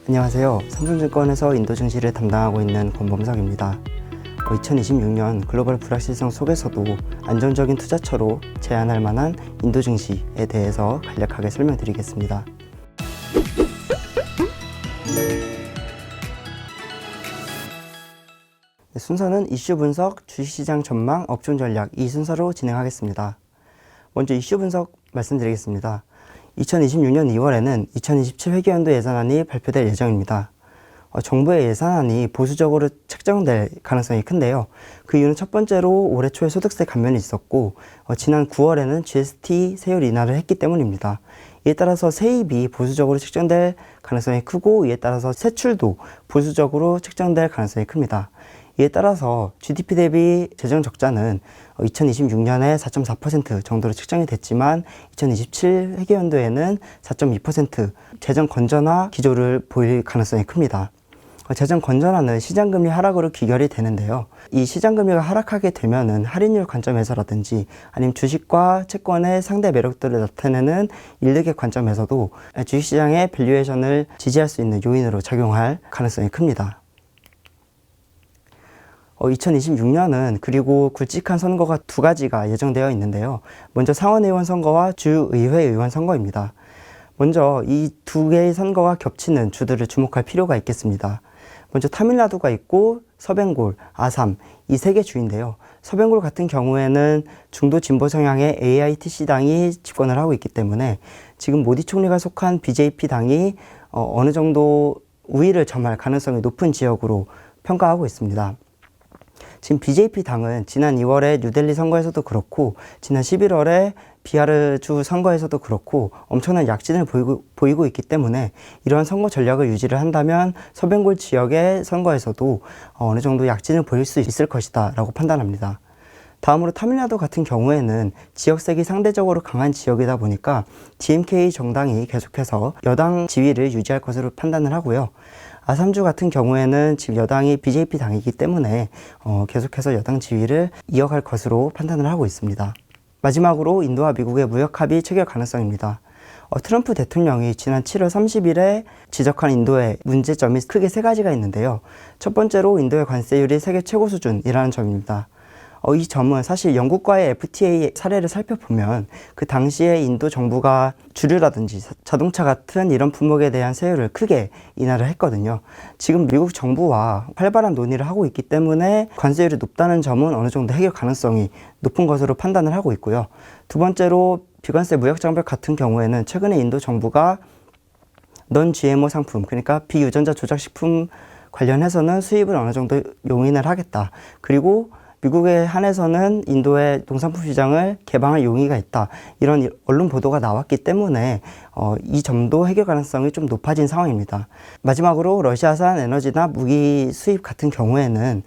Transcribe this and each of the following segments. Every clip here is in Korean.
안녕하세요. 삼성증권에서 인도 증시를 담당하고 있는 권범석입니다. 2026년 글로벌 불확실성 속에서도 안정적인 투자처로 제안할 만한 인도 증시에 대해서 간략하게 설명드리겠습니다. 순서는 이슈 분석, 주식시장 전망, 업종 전략 이 순서로 진행하겠습니다. 먼저 이슈 분석 말씀드리겠습니다. 2026년 2월에는 2027 회계연도 예산안이 발표될 예정입니다. 정부의 예산안이 보수적으로 책정될 가능성이 큰데요. 그 이유는 첫 번째로 올해 초에 소득세 감면이 있었고 지난 9월에는 GST 세율 인하를 했기 때문입니다. 이에 따라서 세입이 보수적으로 책정될 가능성이 크고 이에 따라서 세출도 보수적으로 책정될 가능성이 큽니다. 이에 따라서 GDP 대비 재정 적자는 2026년에 4.4% 정도로 책정이 됐지만 2027 회계연도에는 4.2% 재정 건전화 기조를 보일 가능성이 큽니다. 재정 건전화는 시장금리 하락으로 귀결이 되는데요. 이 시장금리가 하락하게 되면은 할인율 관점에서라든지 아니면 주식과 채권의 상대 매력도를 나타내는 일렉의 관점에서도 주식시장의 밸류에이션을 지지할 수 있는 요인으로 작용할 가능성이 큽니다. 2026년은 그리고 굵직한 선거가 두 가지가 예정되어 있는데요. 먼저 상원의원 선거와 주의회 의원 선거입니다. 먼저 이 두 개의 선거가 겹치는 주들을 주목할 필요가 있겠습니다. 먼저 타밀나두가 있고 서벵골, 아삼 이 세 개 주인데요. 서벵골 같은 경우에는 중도 진보 성향의 AITC당이 집권을 하고 있기 때문에 지금 모디 총리가 속한 BJP 당이 어느 정도 우위를 점할 가능성이 높은 지역으로 평가하고 있습니다. 지금 BJP 당은 지난 2월에 뉴델리 선거에서도 그렇고 지난 11월에 비하르주 선거에서도 그렇고 엄청난 약진을 보이고 있기 때문에 이러한 선거 전략을 유지를 한다면 서벵골 지역의 선거에서도 어느 정도 약진을 보일 수 있을 것이다 라고 판단합니다. 다음으로 타밀나두 같은 경우에는 지역색이 상대적으로 강한 지역이다 보니까 DMK 정당이 계속해서 여당 지위를 유지할 것으로 판단을 하고요. 아삼주 같은 경우에는 지금 여당이 BJP 당이기 때문에 계속해서 여당 지위를 이어갈 것으로 판단을 하고 있습니다. 마지막으로 인도와 미국의 무역 합의 체결 가능성입니다. 트럼프 대통령이 지난 7월 30일에 지적한 인도의 문제점이 크게 세 가지가 있는데요. 첫 번째로 인도의 관세율이 세계 최고 수준이라는 점입니다. 이 점은 사실 영국과의 FTA 사례를 살펴보면 그 당시에 인도 정부가 주류라든지 자동차 같은 이런 품목에 대한 세율을 크게 인하를 했거든요. 지금 미국 정부와 활발한 논의를 하고 있기 때문에 관세율이 높다는 점은 어느 정도 해결 가능성이 높은 것으로 판단을 하고 있고요. 두 번째로 비관세 무역 장벽 같은 경우에는 최근에 인도 정부가 non-GMO 상품, 그러니까 비유전자 조작식품 관련해서는 수입을 어느 정도 용인을 하겠다. 그리고 미국에 한해서는 인도의 농산품 시장을 개방할 용의가 있다. 이런 언론 보도가 나왔기 때문에 이 점도 해결 가능성이 좀 높아진 상황입니다. 마지막으로 러시아산 에너지나 무기 수입 같은 경우에는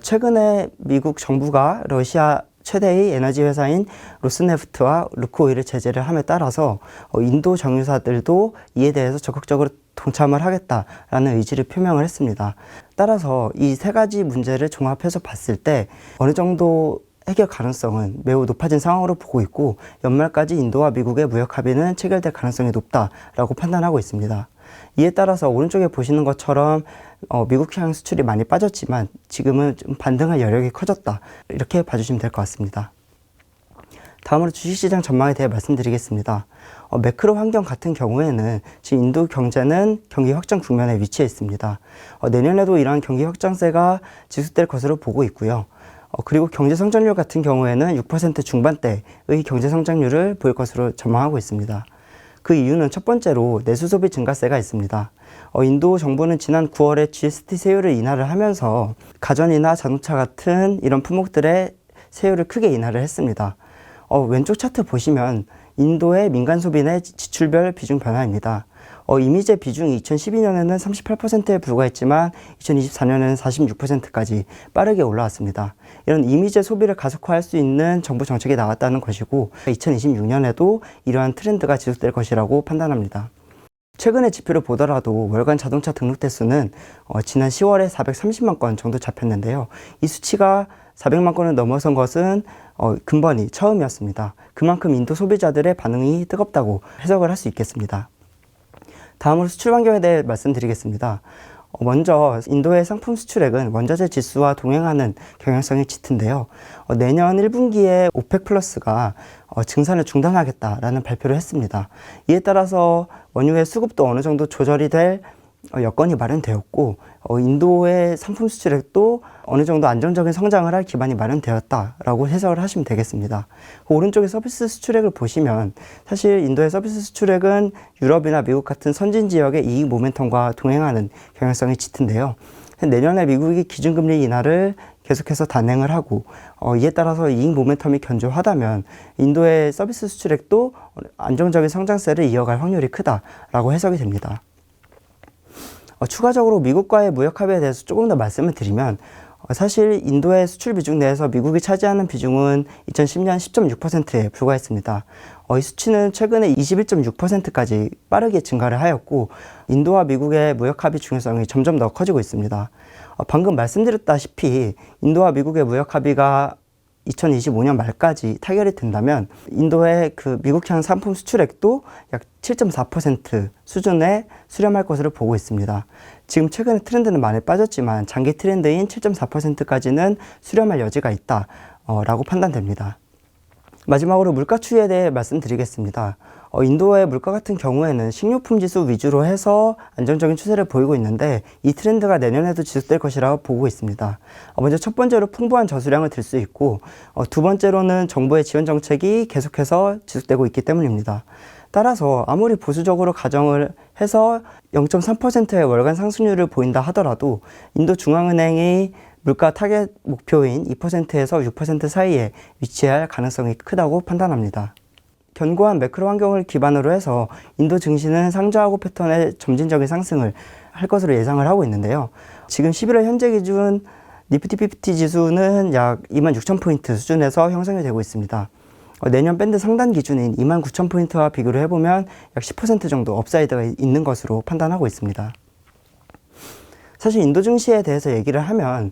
최근에 미국 정부가 러시아 최대의 에너지 회사인 로스네프트와 루크오일을 제재를 함에 따라서 인도 정유사들도 이에 대해서 적극적으로 동참을 하겠다라는 의지를 표명을 했습니다. 따라서 이 세 가지 문제를 종합해서 봤을 때 어느 정도 해결 가능성은 매우 높아진 상황으로 보고 있고 연말까지 인도와 미국의 무역 합의는 체결될 가능성이 높다라고 판단하고 있습니다. 이에 따라서 오른쪽에 보시는 것처럼 미국향 수출이 많이 빠졌지만 지금은 좀 반등할 여력이 커졌다. 이렇게 봐주시면 될 것 같습니다. 다음으로 주식시장 전망에 대해 말씀드리겠습니다. 매크로 환경 같은 경우에는 지금 인도 경제는 경기 확장 국면에 위치해 있습니다. 내년에도 이러한 경기 확장세가 지속될 것으로 보고 있고요. 그리고 경제 성장률 같은 경우에는 6% 중반대의 경제 성장률을 보일 것으로 전망하고 있습니다. 그 이유는 첫 번째로 내수 소비 증가세가 있습니다. 인도 정부는 지난 9월에 GST 세율을 인하를 하면서 가전이나 자동차 같은 이런 품목들의 세율을 크게 인하를 했습니다. 왼쪽 차트 보시면 인도의 민간 소비 내 지출별 비중 변화입니다. 이미제 비중이 2012년에는 38%에 불과했지만 2024년에는 46%까지 빠르게 올라왔습니다. 이런 이미제 소비를 가속화할 수 있는 정부 정책이 나왔다는 것이고 2026년에도 이러한 트렌드가 지속될 것이라고 판단합니다. 최근의 지표를 보더라도 월간 자동차 등록 대수는 지난 10월에 430만 건 정도 잡혔는데요. 이 수치가 400만 건을 넘어선 것은 근본이 처음이었습니다. 그만큼 인도 소비자들의 반응이 뜨겁다고 해석을 할 수 있겠습니다. 다음으로 수출 환경에 대해 말씀드리겠습니다. 먼저 인도의 상품 수출액은 원자재 지수와 동행하는 경향성이 짙은데요. 내년 1분기에 오펙 플러스가 증산을 중단하겠다라는 발표를 했습니다. 이에 따라서 원유의 수급도 어느 정도 조절이 될 여건이 마련되었고, 인도의 상품 수출액도 어느 정도 안정적인 성장을 할 기반이 마련되었다라고 해석을 하시면 되겠습니다. 오른쪽에 서비스 수출액을 보시면 사실 인도의 서비스 수출액은 유럽이나 미국 같은 선진 지역의 이익 모멘텀과 동행하는 경향성이 짙은데요. 내년에 미국이 기준금리 인하를 계속해서 단행을 하고 이에 따라서 이익 모멘텀이 견조하다면 인도의 서비스 수출액도 안정적인 성장세를 이어갈 확률이 크다라고 해석이 됩니다. 추가적으로 미국과의 무역 합의에 대해서 조금 더 말씀을 드리면 사실 인도의 수출 비중 내에서 미국이 차지하는 비중은 2010년 10.6%에 불과했습니다. 이 수치는 최근에 21.6%까지 빠르게 증가를 하였고 인도와 미국의 무역 합의 중요성이 점점 더 커지고 있습니다. 방금 말씀드렸다시피 인도와 미국의 무역 합의가 2025년 말까지 타결이 된다면 인도의 그 미국향 상품 수출액도 약 7.4% 수준에 수렴할 것으로 보고 있습니다. 지금 최근에 트렌드는 많이 빠졌지만 장기 트렌드인 7.4%까지는 수렴할 여지가 있다라고 판단됩니다. 마지막으로 물가 추이에 대해 말씀드리겠습니다. 인도의 물가 같은 경우에는 식료품 지수 위주로 해서 안정적인 추세를 보이고 있는데 이 트렌드가 내년에도 지속될 것이라고 보고 있습니다. 먼저 첫 번째로 풍부한 저수량을 들 수 있고 두 번째로는 정부의 지원 정책이 계속해서 지속되고 있기 때문입니다. 따라서 아무리 보수적으로 가정을 해서 0.3%의 월간 상승률을 보인다 하더라도 인도 중앙은행이 물가 타겟 목표인 2%에서 6% 사이에 위치할 가능성이 크다고 판단합니다. 견고한 매크로 환경을 기반으로 해서 인도 증시는 상저하고 패턴의 점진적인 상승을 할 것으로 예상을 하고 있는데요. 지금 11월 현재 기준 니프티 50 지수는 약 26,000포인트 수준에서 형성이 되고 있습니다. 내년 밴드 상단 기준인 29,000포인트와 비교를 해보면 약 10% 정도 업사이드가 있는 것으로 판단하고 있습니다. 사실 인도 증시에 대해서 얘기를 하면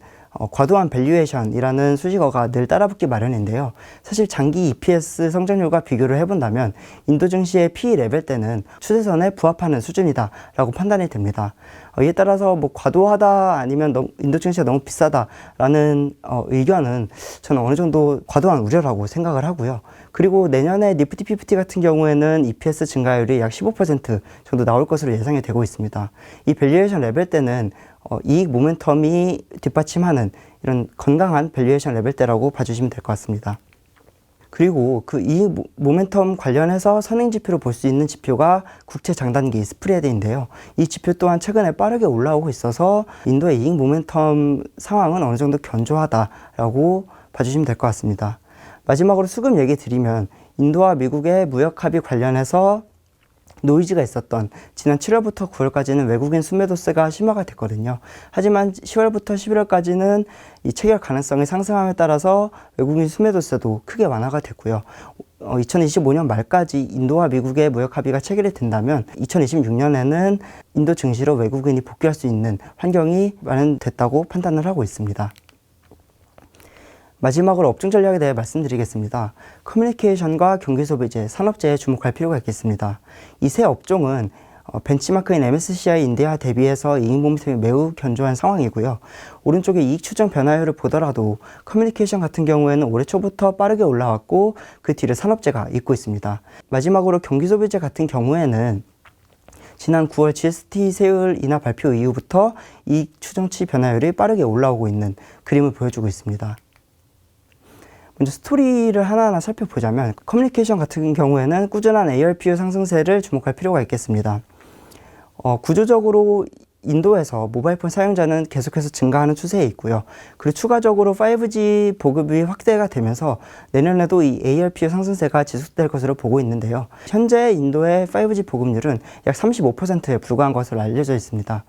과도한 밸류에이션이라는 수식어가 늘 따라붙기 마련인데요. 사실 장기 EPS 성장률과 비교를 해본다면 인도 증시의 PE 레벨 때는 추세선에 부합하는 수준이다라고 판단이 됩니다. 이에 따라서 뭐 과도하다 아니면 인도 증시가 너무 비싸다라는 의견은 저는 어느 정도 과도한 우려라고 생각을 하고요. 그리고 내년에 니프티 50 같은 경우에는 EPS 증가율이 약 15% 정도 나올 것으로 예상이 되고 있습니다. 이 밸류에이션 레벨 때는 이익 모멘텀이 뒷받침하는 이런 건강한 밸류에이션 레벨대라고 봐주시면 될 것 같습니다. 그리고 그 이익 모멘텀 관련해서 선행지표로 볼 수 있는 지표가 국채 장단기 스프레드인데요. 이 지표 또한 최근에 빠르게 올라오고 있어서 인도의 이익 모멘텀 상황은 어느 정도 견조하다라고 봐주시면 될 것 같습니다. 마지막으로 수급 얘기 드리면 인도와 미국의 무역 합의 관련해서 노이즈가 있었던 지난 7월부터 9월까지는 외국인 순매도세가 심화가 됐거든요. 하지만 10월부터 11월까지는 이 체결 가능성이 상승함에 따라서 외국인 순매도세도 크게 완화가 됐고요. 2025년 말까지 인도와 미국의 무역 합의가 체결이 된다면 2026년에는 인도 증시로 외국인이 복귀할 수 있는 환경이 마련됐다고 판단을 하고 있습니다. 마지막으로 업종 전략에 대해 말씀드리겠습니다. 커뮤니케이션과 경기소비재, 산업재해에 주목할 필요가 있겠습니다. 이 세 업종은 벤치마크인 MSCI 인디아 대비해서 이익 모멘텀이 매우 견조한 상황이고요. 오른쪽에 이익 추정 변화율을 보더라도 커뮤니케이션 같은 경우에는 올해 초부터 빠르게 올라왔고 그 뒤를 산업재가 잇고 있습니다. 마지막으로 경기소비재 같은 경우에는 지난 9월 GST 세율 인하 발표 이후부터 이익 추정치 변화율이 빠르게 올라오고 있는 그림을 보여주고 있습니다. 먼저 스토리를 하나하나 살펴보자면 커뮤니케이션 같은 경우에는 꾸준한 ARPU 상승세를 주목할 필요가 있겠습니다. 구조적으로 인도에서 모바일폰 사용자는 계속해서 증가하는 추세에 있고요. 그리고 추가적으로 5G 보급이 확대가 되면서 내년에도 이 ARPU 상승세가 지속될 것으로 보고 있는데요. 현재 인도의 5G 보급률은 약 35%에 불과한 것으로 알려져 있습니다.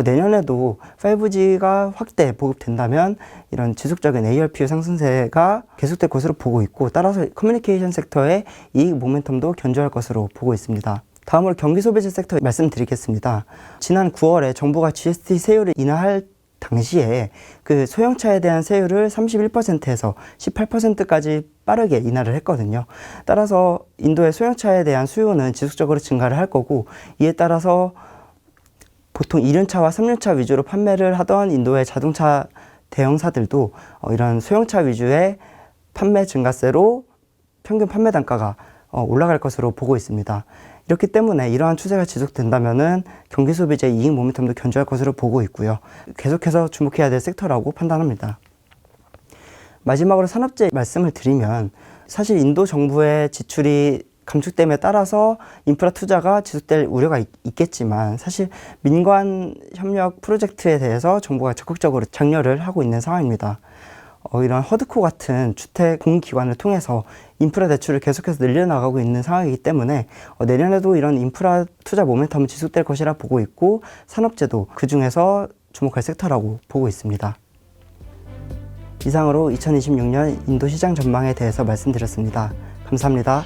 내년에도 5G가 확대 보급된다면 이런 지속적인 ARPU 상승세가 계속될 것으로 보고 있고 따라서 커뮤니케이션 섹터의 이익 모멘텀도 견조할 것으로 보고 있습니다. 다음으로 경기소비재 섹터 말씀드리겠습니다. 지난 9월에 정부가 GST 세율을 인하할 당시에 그 소형차에 대한 세율을 31%에서 18%까지 빠르게 인하를 했거든요. 따라서 인도의 소형차에 대한 수요는 지속적으로 증가를 할 거고, 이에 따라서 보통 2륜차와 3륜차 위주로 판매를 하던 인도의 자동차 대형사들도 이런 소형차 위주의 판매 증가세로 평균 판매 단가가 올라갈 것으로 보고 있습니다. 이렇기 때문에 이러한 추세가 지속된다면은 경기 소비자의 이익 모멘텀도 견조할 것으로 보고 있고요. 계속해서 주목해야 될 섹터라고 판단합니다. 마지막으로 산업재 말씀을 드리면, 사실 인도 정부의 지출이 감축됨에 따라서 인프라 투자가 지속될 우려가 있겠지만, 사실 민관 협력 프로젝트에 대해서 정부가 적극적으로 장려를 하고 있는 상황입니다. 이런 허드코 같은 주택 공기관을 통해서 인프라 대출을 계속해서 늘려나가고 있는 상황이기 때문에 내년에도 이런 인프라 투자 모멘텀은 지속될 것이라 보고 있고, 산업재도 그 중에서 주목할 섹터라고 보고 있습니다. 이상으로 2026년 인도 시장 전망에 대해서 말씀드렸습니다. 감사합니다.